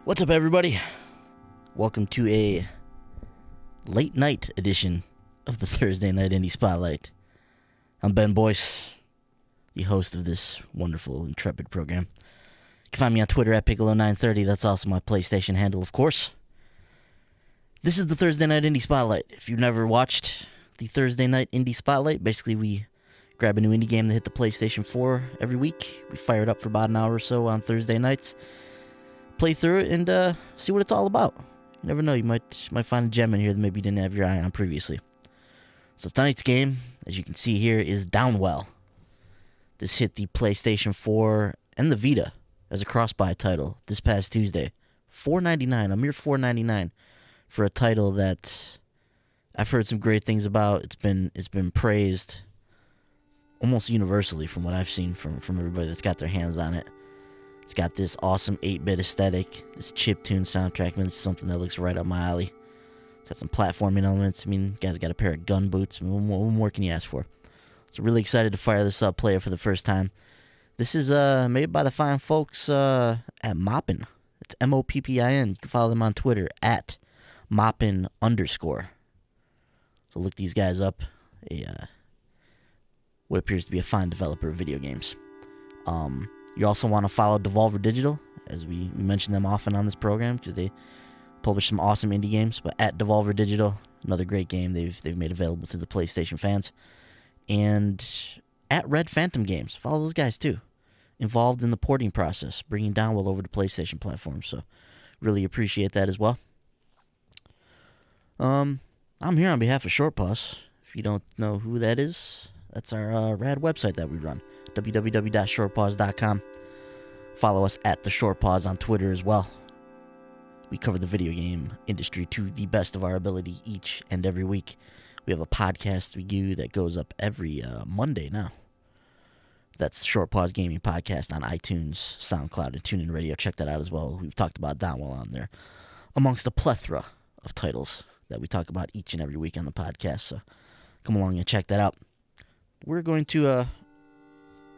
What's up, everybody? Welcome to a late night edition of the Thursday Night Indie Spotlight. I'm Ben Boyce, the host of this wonderful, intrepid program. You can find me on Twitter at Piccolo930. That's also my PlayStation handle, of course. This is the Thursday Night Indie Spotlight. If you've never watched the Thursday Night Indie Spotlight, basically we grab a new indie game that hit the PlayStation 4 every week. We fire it up for about an hour or so on Thursday nights. Play through it and see what it's all about. You never know, you might find a gem in here that maybe you didn't have your eye on previously. So tonight's game, as you can see here, is Downwell. This hit the PlayStation 4 and the Vita as a cross-buy title this past Tuesday. $4.99, a mere $4.99 for a title that I've heard some great things about. It's been praised almost universally from what I've seen from everybody that's got their hands on it. It's got this awesome 8-bit aesthetic, this chiptune soundtrack. I mean, it's something that looks right up my alley. It's got some platforming elements. I mean, guys got a pair of gun boots. I mean, what more can you ask for? So really excited to fire this up, play it for the first time. This is made by the fine folks at Moppin. It's Moppin. You can follow them on Twitter at Moppin_. So look these guys up. What appears to be a fine developer of video games. You also want to follow Devolver Digital, as we mention them often on this program because they publish some awesome indie games. But at Devolver Digital, another great game they've made available to the PlayStation fans. And at Red Phantom Games, follow those guys too. Involved in the porting process, bringing Downwell over to PlayStation platforms. So really appreciate that as well. I'm here on behalf of Short Pause. If you don't know who that is, that's our rad website that we run. www.shortpause.com. Follow us at The Short Pause on Twitter as well. We cover the video game industry to the best of our ability each and every week. We have a podcast we do that goes up every Monday now. That's Short Pause Gaming Podcast on iTunes, SoundCloud, and TuneIn Radio. Check that out as well. We've talked about Downwell on there, amongst a plethora of titles that we talk about each and every week on the podcast. So come along and check that out. We're going to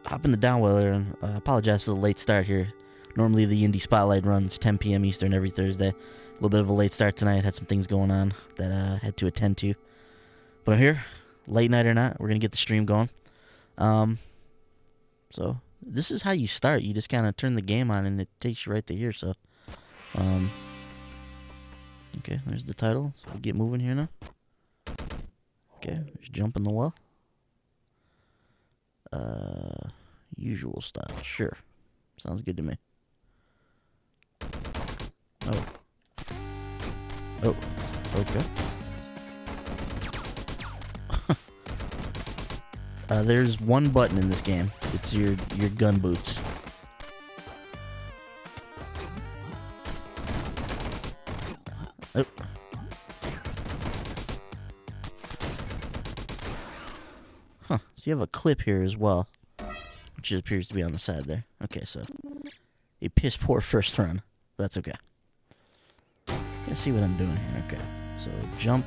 hop in the Downwell here, and apologize for the late start here. Normally the Indie Spotlight runs 10 p.m. Eastern every Thursday. A little bit of a late start tonight. Had some things going on that I had to attend to. But I'm here, late night or not, we're going to get the stream going. So this is how you start. You just kind of turn the game on and it takes you right to here. So, okay, there's the title. So we'll get moving here now. Okay, there's Jump in the Well. Usual style, sure. Sounds good to me. Oh, okay. There's one button in this game. It's your gun boots. Oh. Huh. So you have a clip here as well, which appears to be on the side there. Okay, so a piss poor first run. That's okay. Let's see what I'm doing here. Okay, so jump.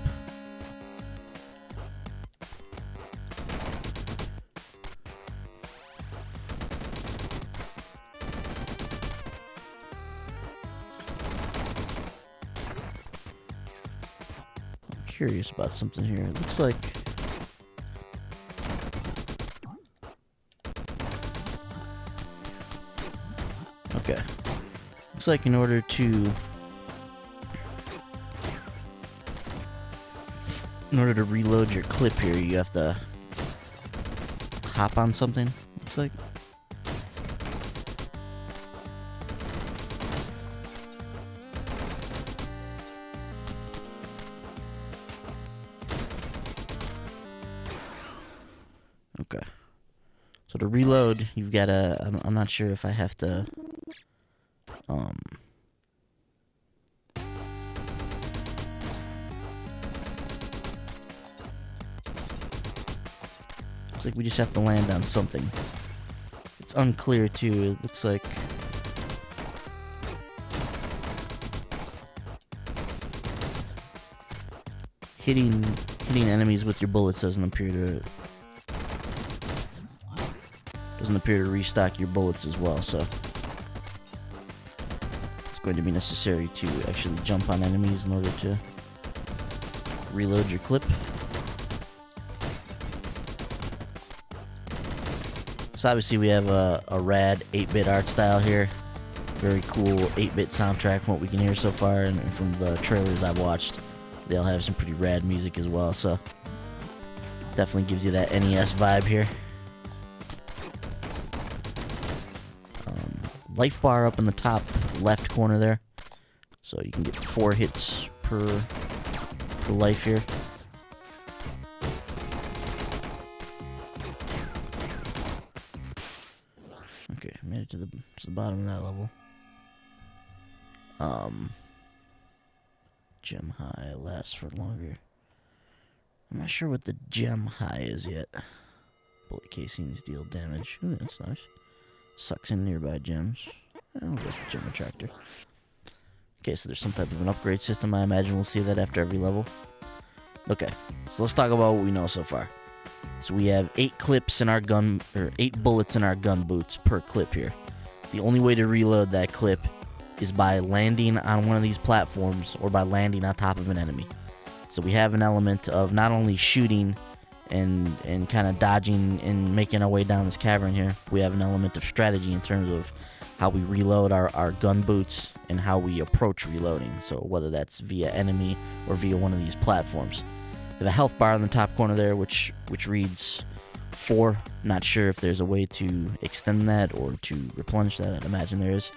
I'm curious about something here. It looks like okay. Looks like in order to reload your clip here, you have to hop on something. Looks like. Okay. So to reload, you've got to. I'm not sure if I have to. Looks like we just have to land on something. It's unclear too. It looks like hitting enemies with your bullets doesn't appear to restock your bullets as well, so it's going to be necessary to actually jump on enemies in order to reload your clip. So obviously we have a rad 8-bit art style here. Very cool 8-bit soundtrack from what we can hear so far, and from the trailers I've watched, they all have some pretty rad music as well, so definitely gives you that NES vibe here. Life bar up in the top left corner there, so you can get 4 hits per life here. Okay, made it to the bottom of that level. Gem high lasts for longer. I'm not sure what the gem high is yet. Bullet casings deal damage. Ooh, that's nice. Sucks in nearby gems. I'll go for gem retractor. Okay, so there's some type of an upgrade system. I imagine we'll see that after every level. Okay, so let's talk about what we know so far. So we have 8 clips in our gun, or 8 bullets in our gun boots per clip here. The only way to reload that clip is by landing on one of these platforms or by landing on top of an enemy. So we have an element of not only shooting and kind of dodging and making our way down this cavern here, we have an element of strategy in terms of how we reload our gun boots and how we approach reloading. So whether that's via enemy or via one of these platforms. We have a health bar in the top corner there, which reads 4. Not sure if there's a way to extend that or to replenish that. I'd imagine there is.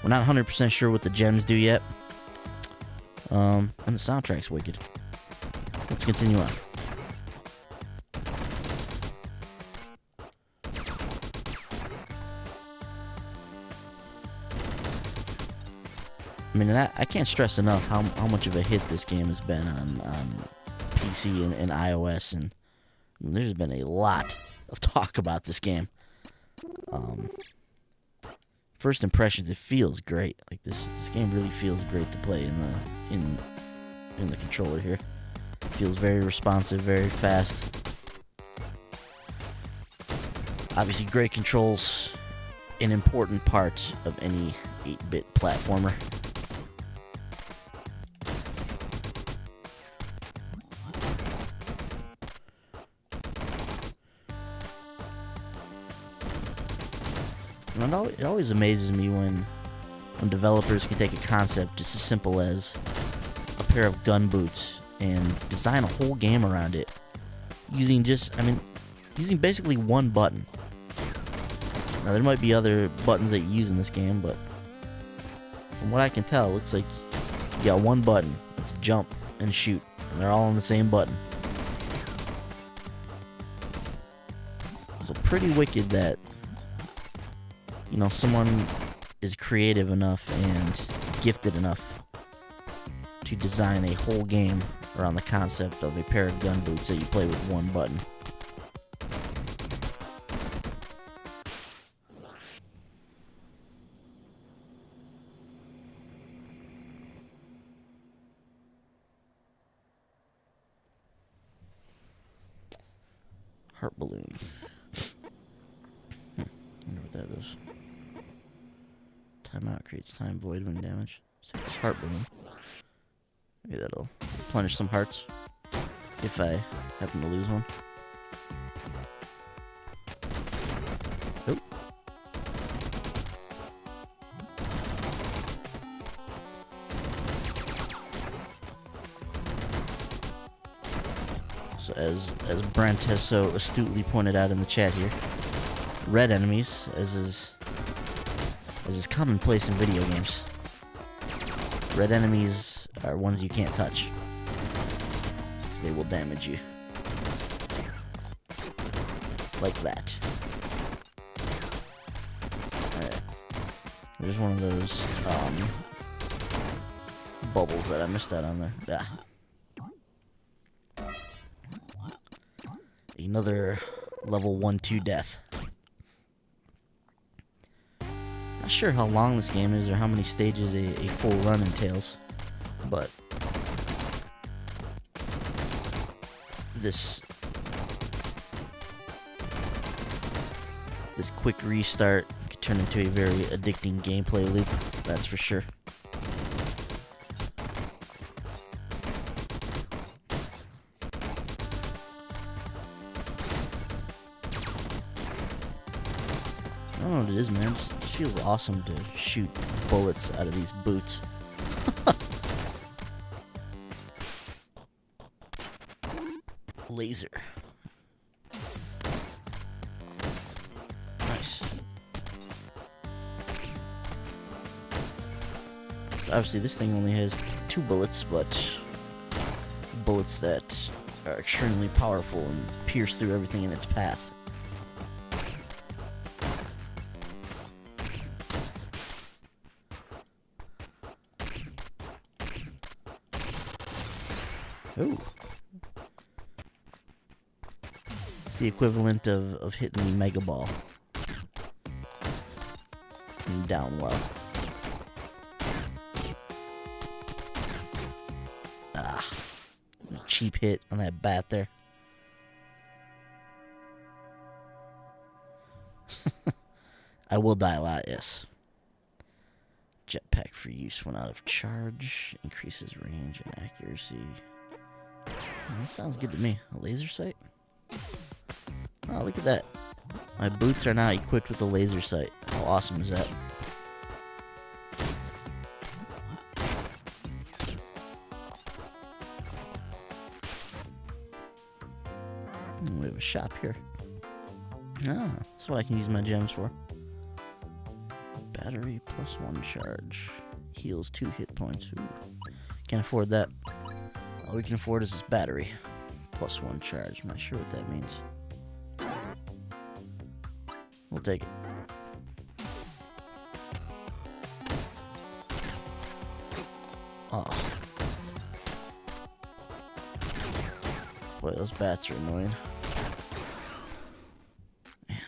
We're not 100% sure what the gems do yet. And the soundtrack's wicked. Let's continue on. I mean, I can't stress enough how much of a hit this game has been on PC and iOS, and there's been a lot of talk about this game. First impressions, it feels great. Like this game really feels great to play in the controller here. It feels very responsive, very fast. Obviously, great controls, an important part of any 8-bit platformer. And it always amazes me when developers can take a concept just as simple as a pair of gun boots and design a whole game around it using using basically one button. Now there might be other buttons that you use in this game, but from what I can tell, it looks like you got one button. It's jump and shoot, and they're all on the same button. So pretty wicked that someone is creative enough and gifted enough to design a whole game around the concept of a pair of gun boots that you play with one button. Heart balloon. I wonder what that is. Timeout creates time void when damaged. Take this heart balloon. Maybe that'll replenish some hearts if I happen to lose one. Nope. So as Brent has so astutely pointed out in the chat here, red enemies, as is commonplace in video games, red enemies are ones you can't touch. They will damage you. Like that. Alright. There's one of those bubbles that I missed out on there. Another level 1-2 death. Not sure how long this game is or how many stages a full run entails, but this quick restart could turn into a very addicting gameplay loop, that's for sure. don't know what it is, man. It just feels awesome to shoot bullets out of these boots. Laser. Nice. Obviously, this thing only has 2 bullets, but bullets that are extremely powerful and pierce through everything in its path. Ooh. It's the equivalent of hitting the Mega Ball in Downwell. Ah. Cheap hit on that bat there. I will die a lot, yes. Jetpack for use when out of charge. Increases range and accuracy. That sounds good to me. A laser sight? Oh, look at that. My boots are now equipped with a laser sight. How awesome is that? We have a shop here. Ah, that's what I can use my gems for. Battery plus 1 charge. Heals 2 hit points. Ooh. Can't afford that. All we can afford is this battery. Plus 1 charge. I'm not sure what that means. We'll take it. Oh. Boy, those bats are annoying. Man.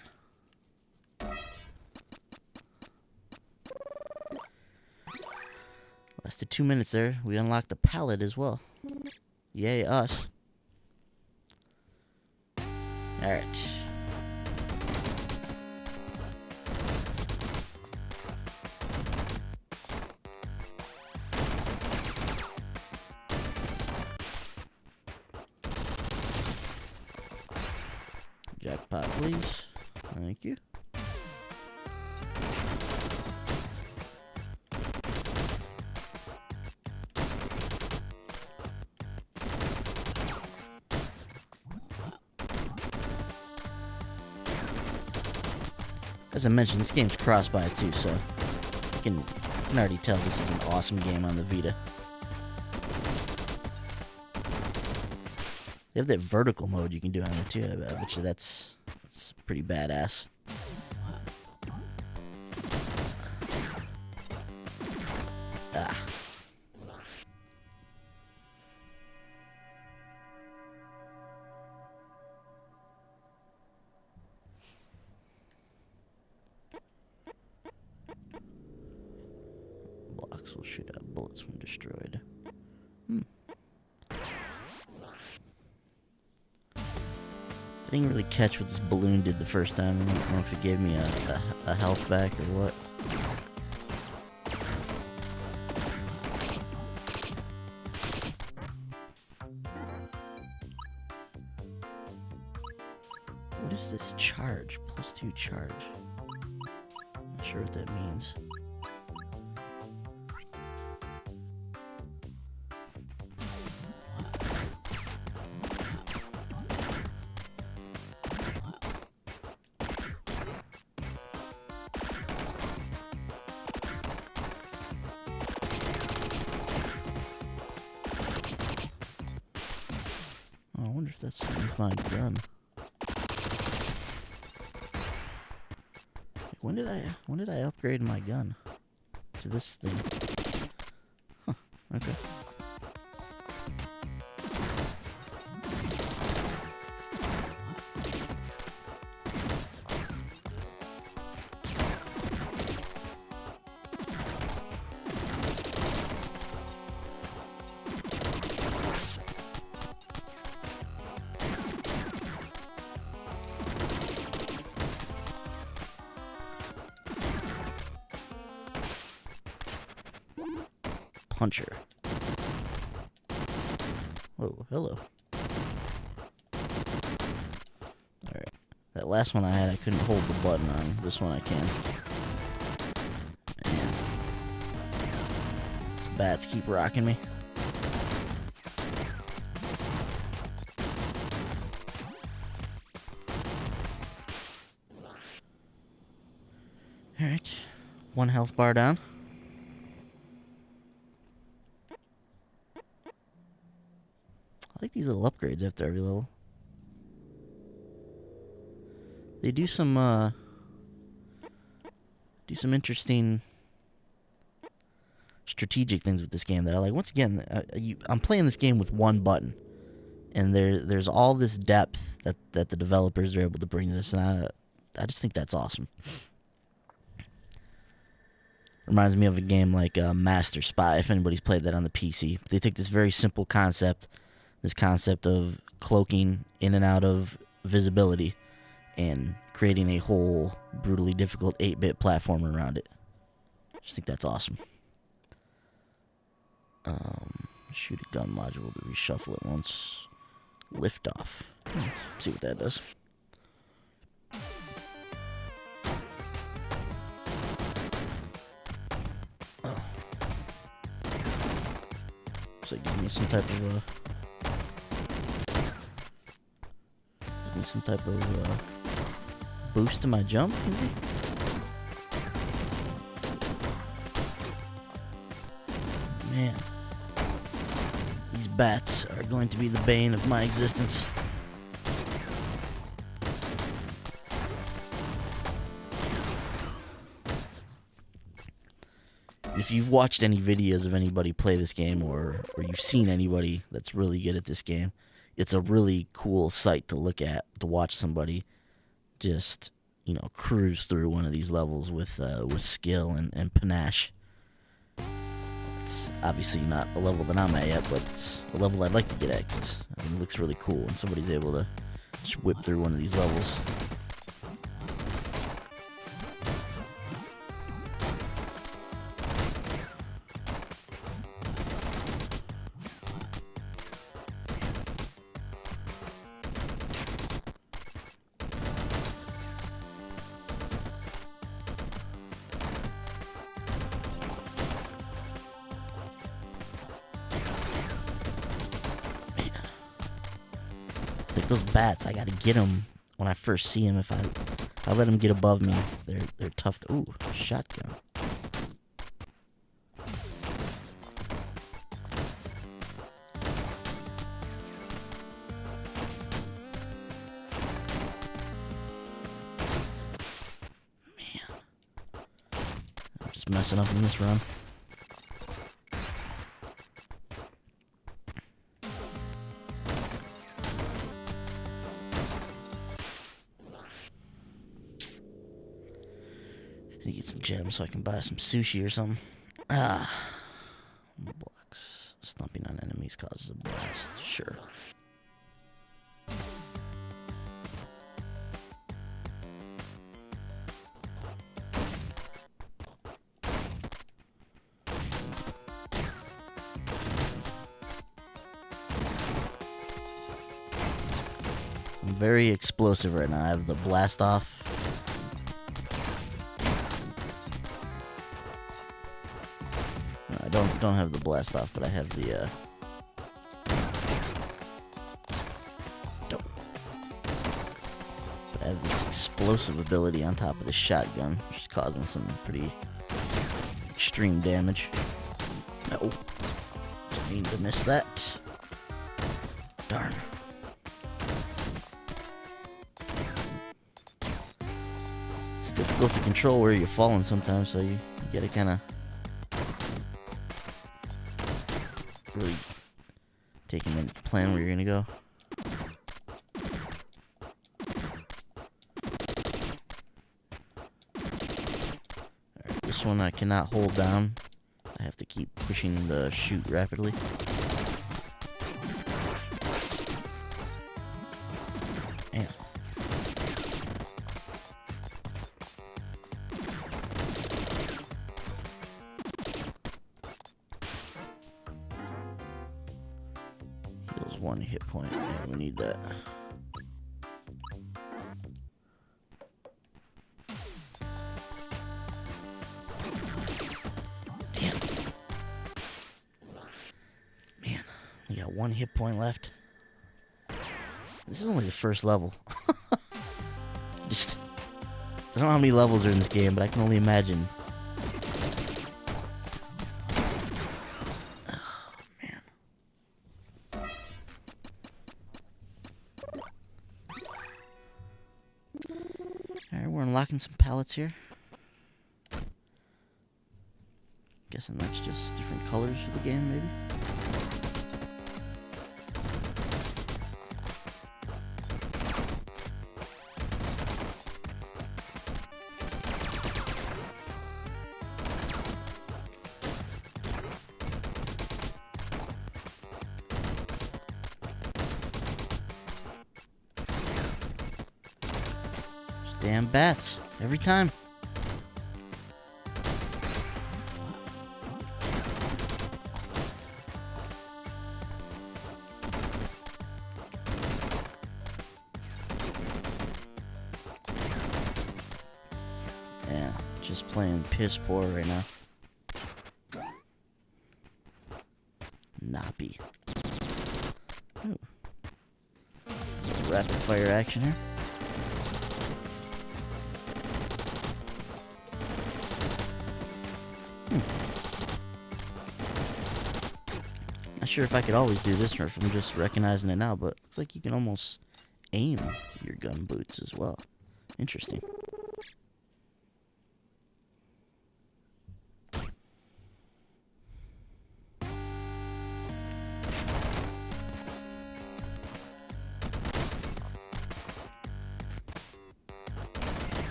Lasted 2 minutes there. We unlocked the pallet as well. Yay, us. Alright. Jackpot, please. Thank you. As I mentioned, this game's cross-buy too, so you can already tell this is an awesome game on the Vita. They have that vertical mode you can do on it too. I bet you that's pretty badass. Ah. Blocks will shoot out bullets when destroyed. I didn't really catch what this balloon did the first time. I don't know if it gave me a health back or what. What is this charge? Plus 2 charge. Not sure what that means. I wonder if that's my gun. When did I upgrade my gun to this thing? Huh, okay. Puncher. Oh, hello. Alright. That That last one I had, I couldn't hold the button on. This one I can. Man. These bats keep rocking me. Alright. 1 health bar down. I like these little upgrades after every level. They do some interesting strategic things with this game that I like. Once again, I'm playing this game with one button, and there's all this depth that the developers are able to bring to this, and I just think that's awesome. Reminds me of a game like Master Spy, if anybody's played that on the PC. They take this very simple concept, this concept of cloaking in and out of visibility, and creating a whole brutally difficult 8-bit platformer around it. I just think that's awesome. Shoot a gun module to reshuffle it once. Lift off. See what that does. Oh. Looks like give me some type of boost to my jump, maybe? Man. These bats are going to be the bane of my existence. If you've watched any videos of anybody play this game, or you've seen anybody that's really good at this game, it's a really cool sight to look at, to watch somebody just, cruise through one of these levels with skill and panache. It's obviously not a level that I'm at yet, but it's a level I'd like to get at, because it looks really cool when somebody's able to just whip through one of these levels. Like those bats, I gotta get them when I first see them. If I let them get above me, they're tough. Ooh, shotgun. Man, I'm just messing up in this run. I need to get some gems so I can buy some sushi or something. Blocks. Stomping on enemies causes a blast. Sure. I'm very explosive right now. I have the blast off. No, I don't have the blast off, but I have the But I have this explosive ability on top of the shotgun, which is causing some pretty extreme damage. No. Didn't mean to miss that. Darn. It's difficult to control where you're falling sometimes, so you gotta kinda really take a minute to plan where you're gonna go. Alright, this one I cannot hold down. I have to keep pushing the chute rapidly. Man. Heals 1 hit point. Yeah, we need that. 1 hit point left. This is only the first level. Just, I don't know how many levels are in this game, but I can only imagine. Oh, man. Alright, we're unlocking some pallets here. Guessing that's just different colors for the game, maybe? Damn bats. Every time. Yeah, just playing piss poor right now. Nappy. Ooh. Some rapid fire action here. Not sure if I could always do this or if I'm just recognizing it now, but looks like you can almost aim your gun boots as well. Interesting.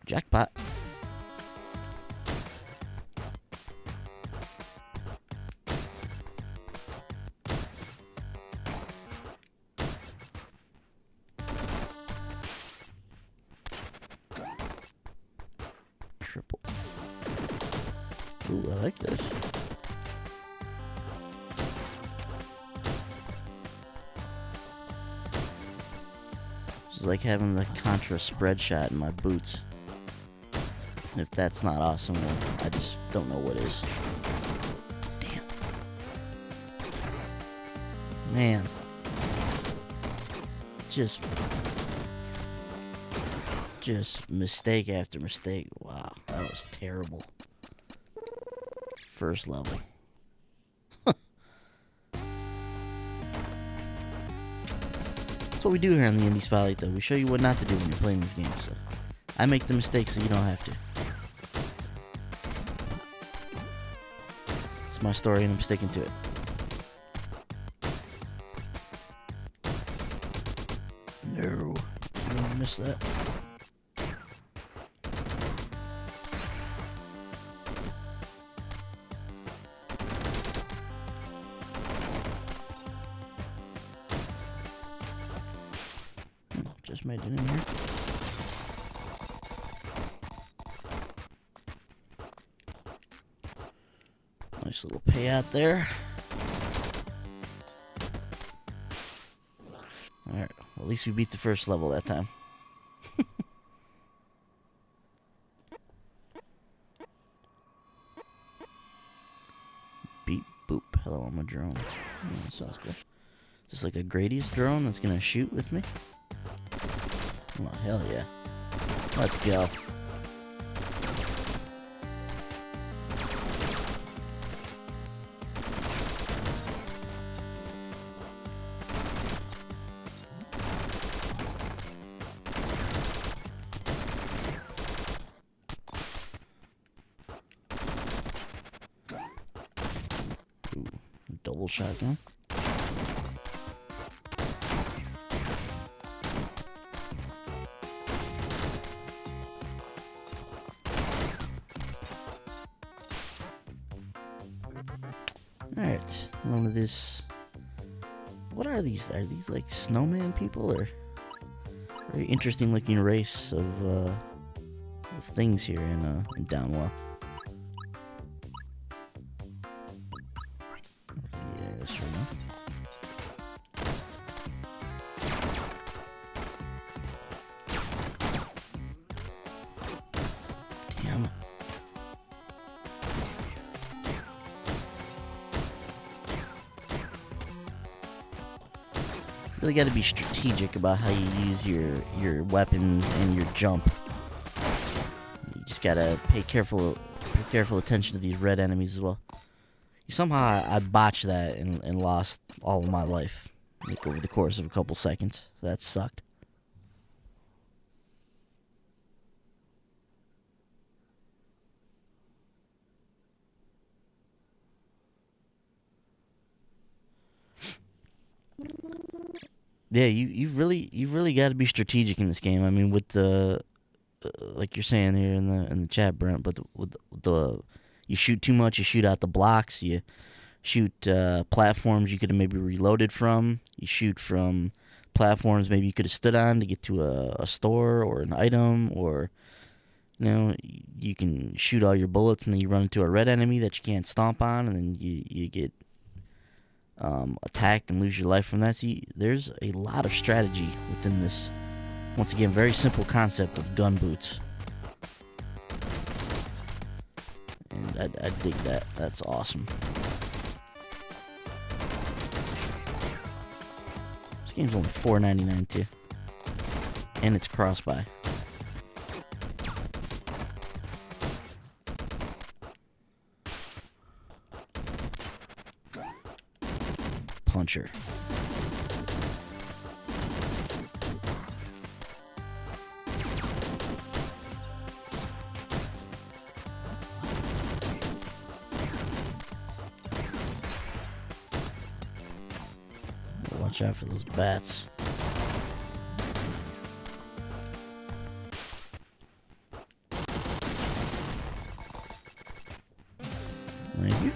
Jackpot. Triple. Ooh, I like this. This is like having the Contra spread shot in my boots. If that's not awesome, well, I just don't know what is. Damn. Man. Just mistake after mistake. Wow, that was terrible. First level. That's what we do here on the Indie Spotlight, though. We show you what not to do when you're playing this game, so I make the mistakes so you don't have to. It's my story and I'm sticking to it. No. I'm gonna miss that. Just made it in here. Nice little payout there. Alright, well, at least we beat the first level that time. Beep boop. Hello, I'm a drone. Oh, that sounds good. Just like a Gradius drone that's gonna shoot with me? Oh, hell yeah. Let's go. Ooh, double shotgun. Alright, one of this. What are these? Are these like snowman people or very interesting looking race of things here in Downwell? Yeah, sure enough. really got to be strategic about how you use your weapons and your jump. You just gotta pay careful attention to these red enemies as well. Somehow I botched that and lost all of my life, like over the course of a couple seconds. That sucked. Yeah, you've really got to be strategic in this game. I mean, with the like you're saying here in the chat, Brent, but with the you shoot too much, you shoot out the blocks, you shoot platforms you could have maybe reloaded from, you shoot from platforms maybe you could have stood on to get to a store or an item, or you can shoot all your bullets and then you run into a red enemy that you can't stomp on, and then you get attacked and lose your life from that. See, there's a lot of strategy within this, once again, very simple concept of gun boots. And I dig that. That's awesome. This game's only $4.99 too. And it's cross-buy. Puncher. Watch out for those bats. Thank you.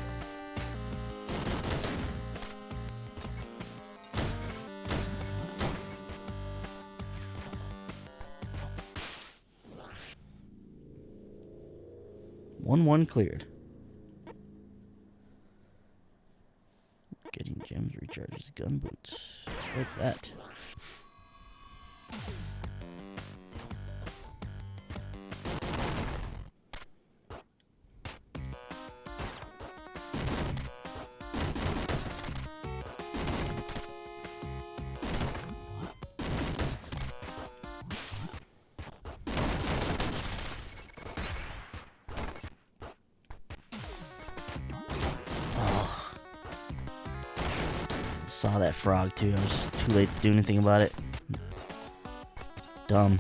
One cleared. Getting gems recharges gun boots. Like that. Saw that frog too. I was too late to do anything about it. Dumb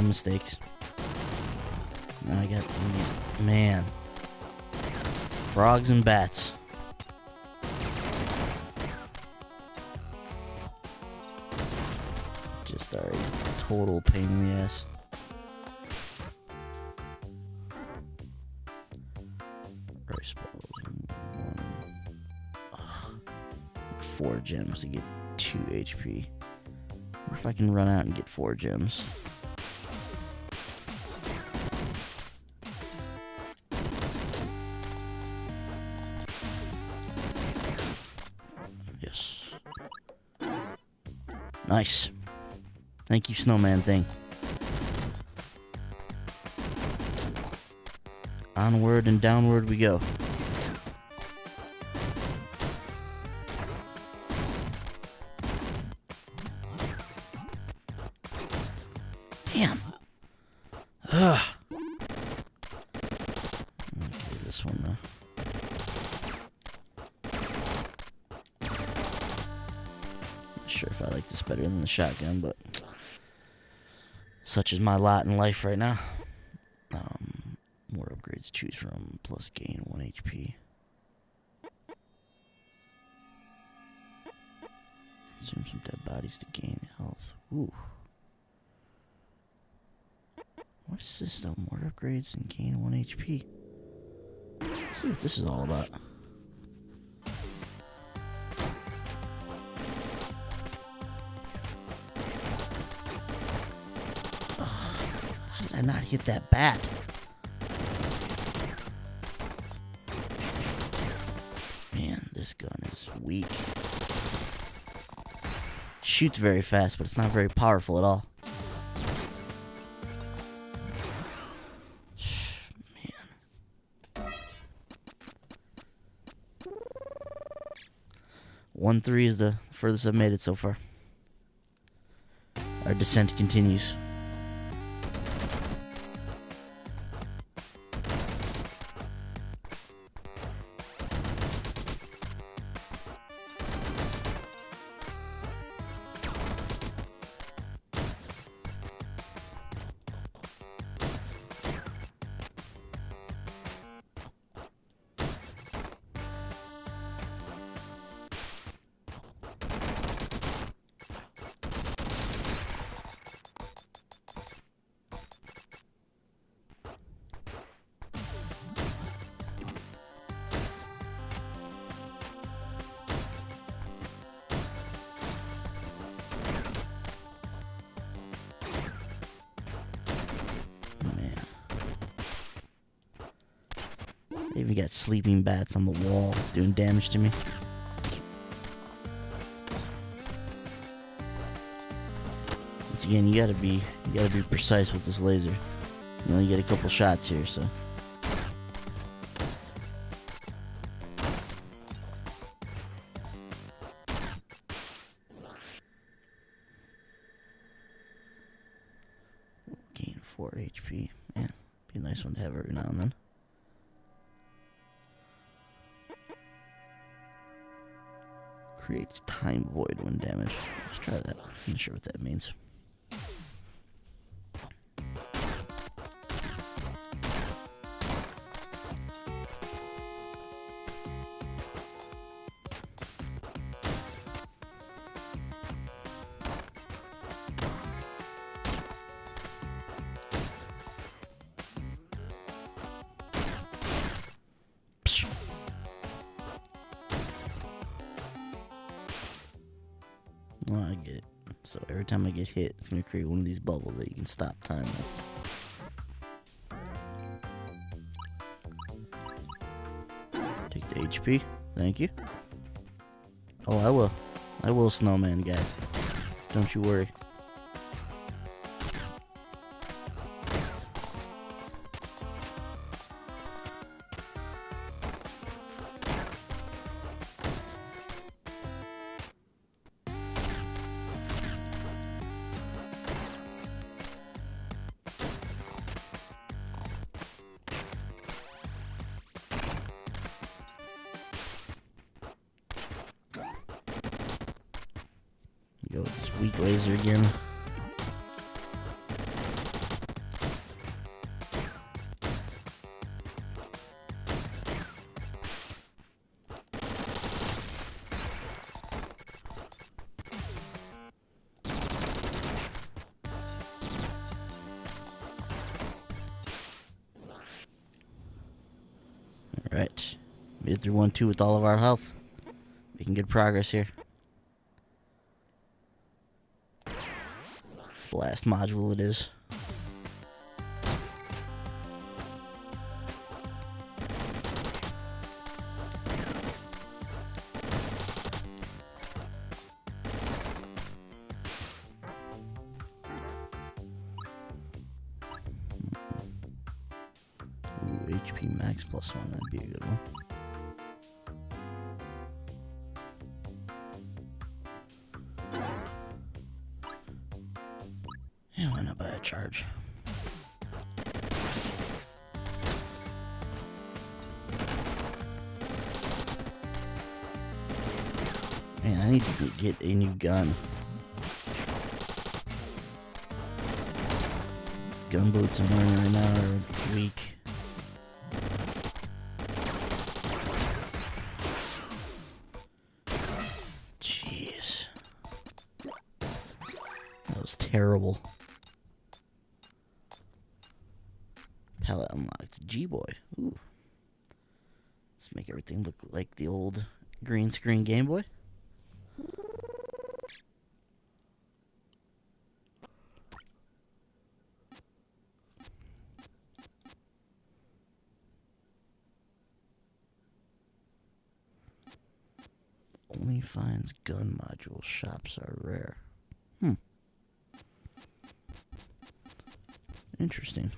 mistakes. Now I got these, man, frogs and bats. Just are a total pain in the ass. Price balls. 4 gems to get 2 HP. Or if I can run out and get 4 gems. Yes. Nice. Thank you, snowman thing. Onward and downward we go. Damn. Ugh. Okay, this one though. Not sure if I like this better than the shotgun, but such is my lot in life right now. More upgrades to choose from, plus gain 1 HP. Consume some dead bodies to gain health. Ooh. What is this though? More upgrades and gain 1 HP. Let's see what this is all about. Ugh, how did I not hit that bat? Man, this gun is weak. Shoots very fast, but it's not very powerful at all. Man. 1-3 is the furthest I've made it so far. Our descent continues. They even got sleeping bats on the wall doing damage to me. Once again, you gotta be precise with this laser. You only get a couple shots here, so. Gain 4 HP. Yeah, be a nice one to have every now and then. Creates time void when damaged. Let's try that. I'm not sure what that means. Oh, I get it. So every time I get hit, it's going to create one of these bubbles that you can stop time with. Take the HP. Thank you. Oh, I will. I will, snowman guy. Don't you worry. Go with this weak laser again. Alright. Made it through 1-2 with all of our health. Making good progress here. Blast module it is. Ooh, HP max +1, that'd be a good one. Yeah, why not buy a charge? Man, I need to get a new gun. These gun boots I'm wearing right now are weak. Jeez. That was terrible. Palette unlocked. G-Boy. Ooh. Let's make everything look like the old green screen Game Boy. Only finds gun module shops are rare. Interesting.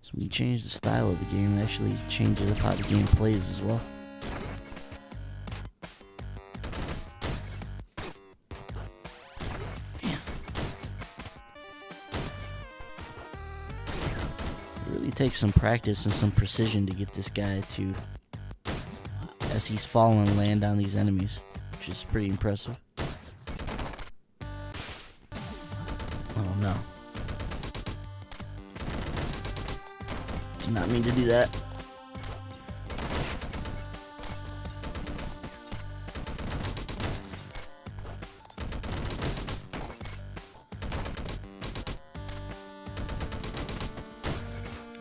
So when you change the style of the game, it actually changes up how the game plays as well. takes some practice and some precision to get this guy to, as he's falling, land on these enemies, which is pretty impressive. Oh no. Did not mean to do that.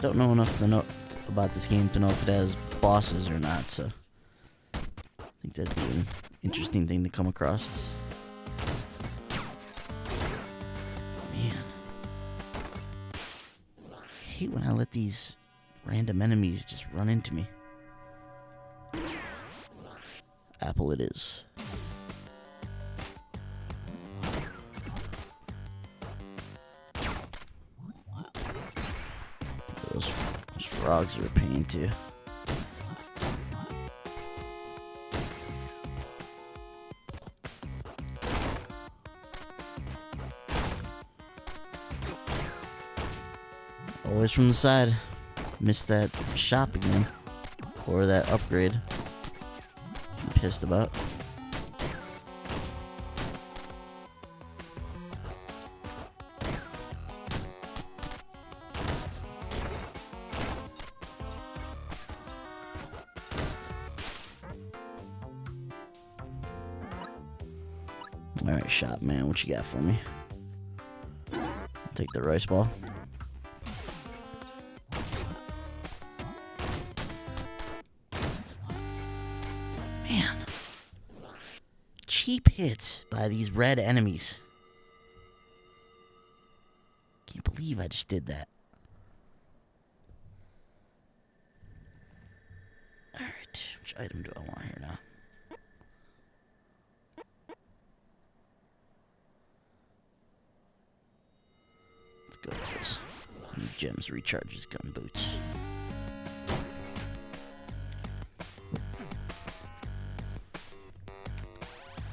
Don't know enough to know about this game to know if it has bosses or not, so I think that'd be an interesting thing to come across. Man. I hate when I let these random enemies just run into me. Apple it is. Those frogs are a pain too. Always from the side. Missed that shop again. Or that upgrade. I'm pissed about. Alright, shop man, what you got for me? Take the rice ball. Man. Cheap hits by these red enemies. Can't believe I just did that. Alright, which item do I want here now? Let's go with this. Use gems recharges gun boots.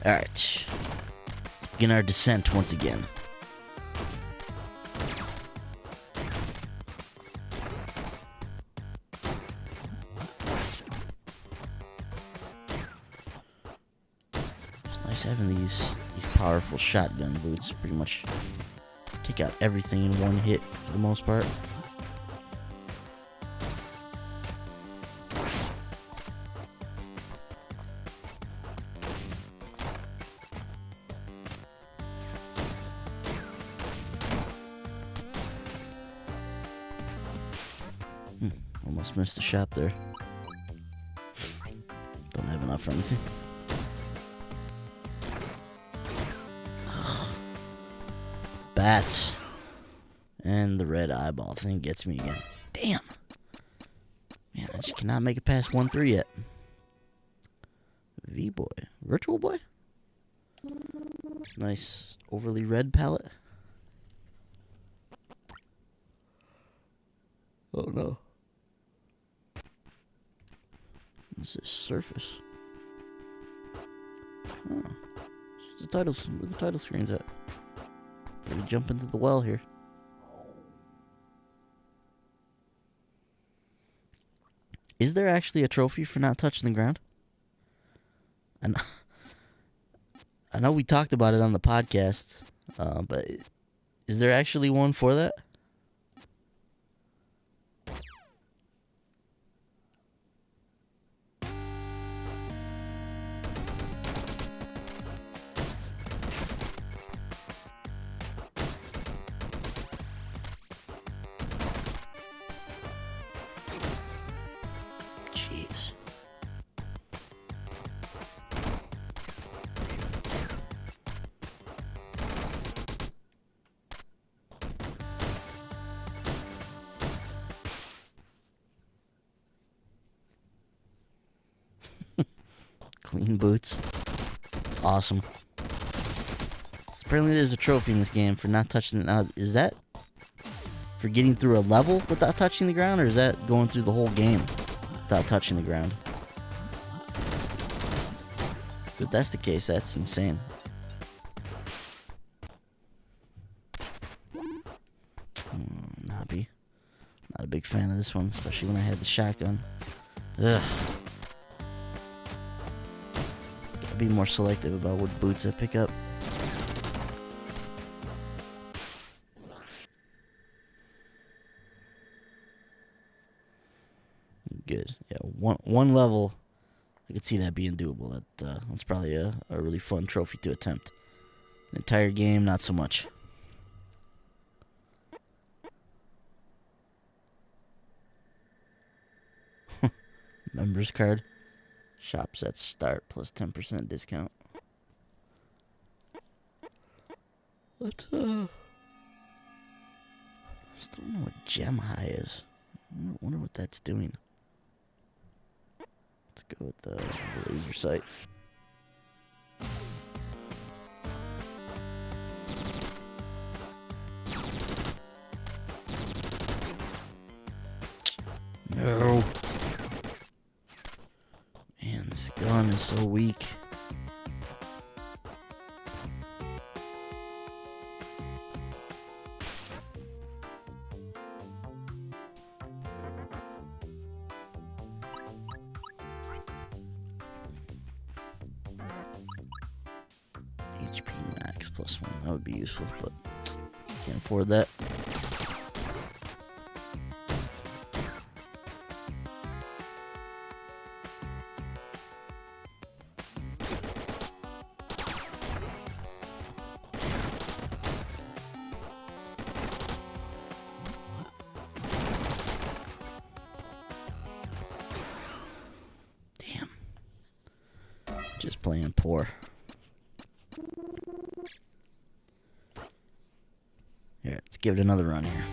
Alright. Let's begin our descent once again. It's nice having these powerful shotgun boots. Pretty much take out everything in one hit for the most part. Almost missed the shop there. Don't have enough for anything. Bats. And the red eyeball thing gets me again. Damn. Man, I just cannot make it past 1-3 yet. V-Boy. Virtual Boy? Nice overly red palette. Oh no. What's this? Surface. Oh. The titles. Where the title screen's at? Let me jump into the well here. Is there actually a trophy for not touching the ground? I know we talked about it on the podcast, but is there actually one for that? Jeez. Clean boots. Awesome. Apparently there's a trophy in this game for not touching it. Now, is that for getting through a level without touching the ground, or is that going through the whole game without touching the ground? If that's the case, that's insane. Not a big big fan of this one, especially when I had the shotgun. Ugh. Gotta be more selective about what boots I pick up. Good. Yeah, one level, I could see that being doable. That's probably a really fun trophy to attempt. An entire game, not so much. Members card. Shops at start plus 10% discount. What? Still don't know what gem high is. I wonder what that's doing. Let's go with the laser sight. No. Man, this gun is so weak. HP max plus 1. That would be useful, but can't afford that. Damn. Just playing poor. Here, let's give it another run here.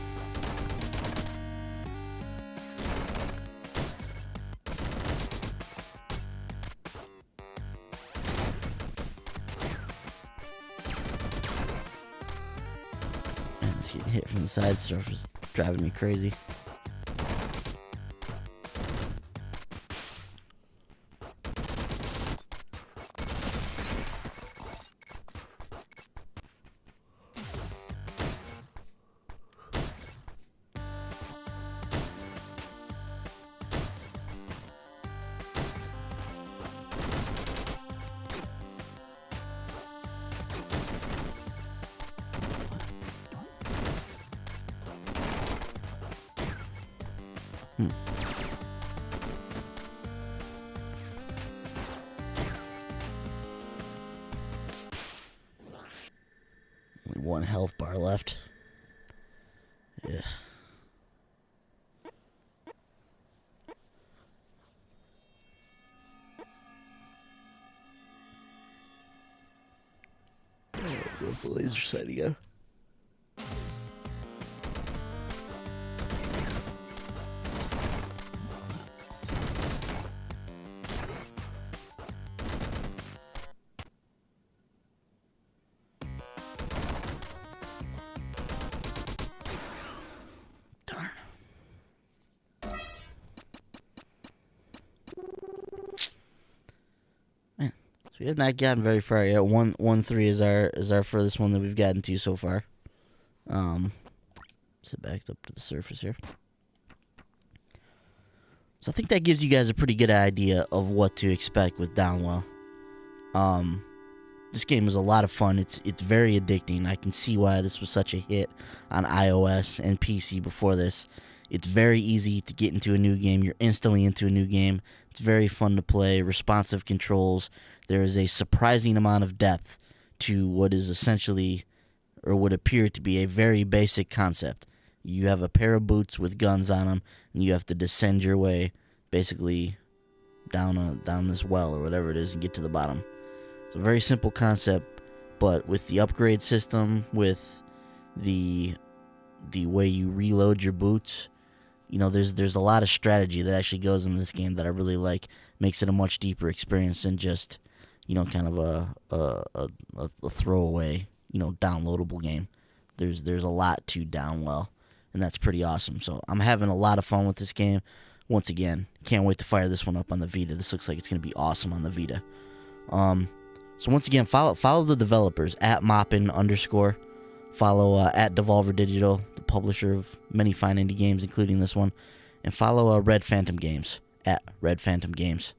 Man, this getting hit from the side stuff is driving me crazy. Only one health bar left. Yeah. Go with the laser sight again. We have not gotten very far yet. 1-3 is our furthest one that we've gotten to so far. Sit back up to the surface here. So I think that gives you guys a pretty good idea of what to expect with Downwell. This game is a lot of fun. It's very addicting. I can see why this was such a hit on iOS and PC before this. It's very easy to get into a new game. You're instantly into a new game. It's very fun to play. Responsive controls. There is a surprising amount of depth to what is essentially, or would appear to be, a very basic concept. You have a pair of boots with guns on them, and you have to descend your way, basically, down this well or whatever it is, and get to the bottom. It's a very simple concept, but with the upgrade system, with the way you reload your boots, you know, there's a lot of strategy that actually goes in this game that I really like. Makes it a much deeper experience than just, you know, kind of a throwaway, you know, downloadable game. There's a lot to Downwell, and that's pretty awesome. So I'm having a lot of fun with this game. Once again, can't wait to fire this one up on the Vita. This looks like it's going to be awesome on the Vita. So once again, follow the developers at Moppin _. Follow at Devolver Digital, the publisher of many fine indie games, including this one. And follow Red Phantom Games, at Red Phantom Games.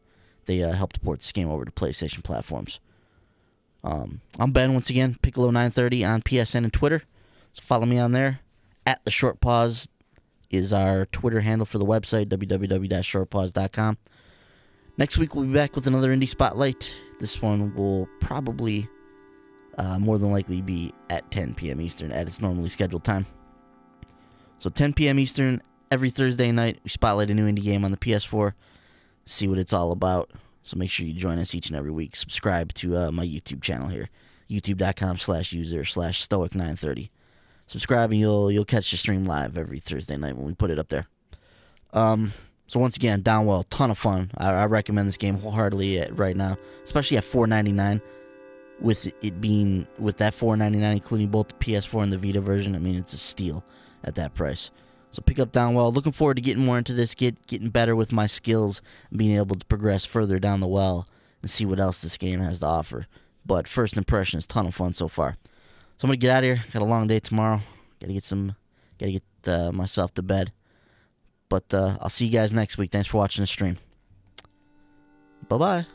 They helped port this game over to PlayStation platforms. I'm Ben once again, Piccolo930 on PSN and Twitter. So follow me on there. At The Short Pause is our Twitter handle for the website, www.shortpause.com. Next week we'll be back with another Indie Spotlight. This one will probably more than likely be at 10 p.m. Eastern at its normally scheduled time. So 10 p.m. Eastern every Thursday night, we spotlight a new indie game on the PS4, see what it's all about. So make sure you join us each and every week. Subscribe to my YouTube channel here, youtube.com/user/stoic930. Subscribe and you'll catch the stream live every Thursday night when we put it up there. So once again, Downwell, ton of fun. I recommend this game wholeheartedly right now, especially at $4.99. With it being, with that $4.99 including both the PS4 and the Vita version, I mean, it's a steal at that price. So pick up Downwell. Looking forward to getting more into this, getting better with my skills, and being able to progress further down the well and see what else this game has to offer. But first impression is a ton of fun so far. So I'm gonna get out of here. Got a long day tomorrow. Gotta get myself to bed. But I'll see you guys next week. Thanks for watching the stream. Bye bye.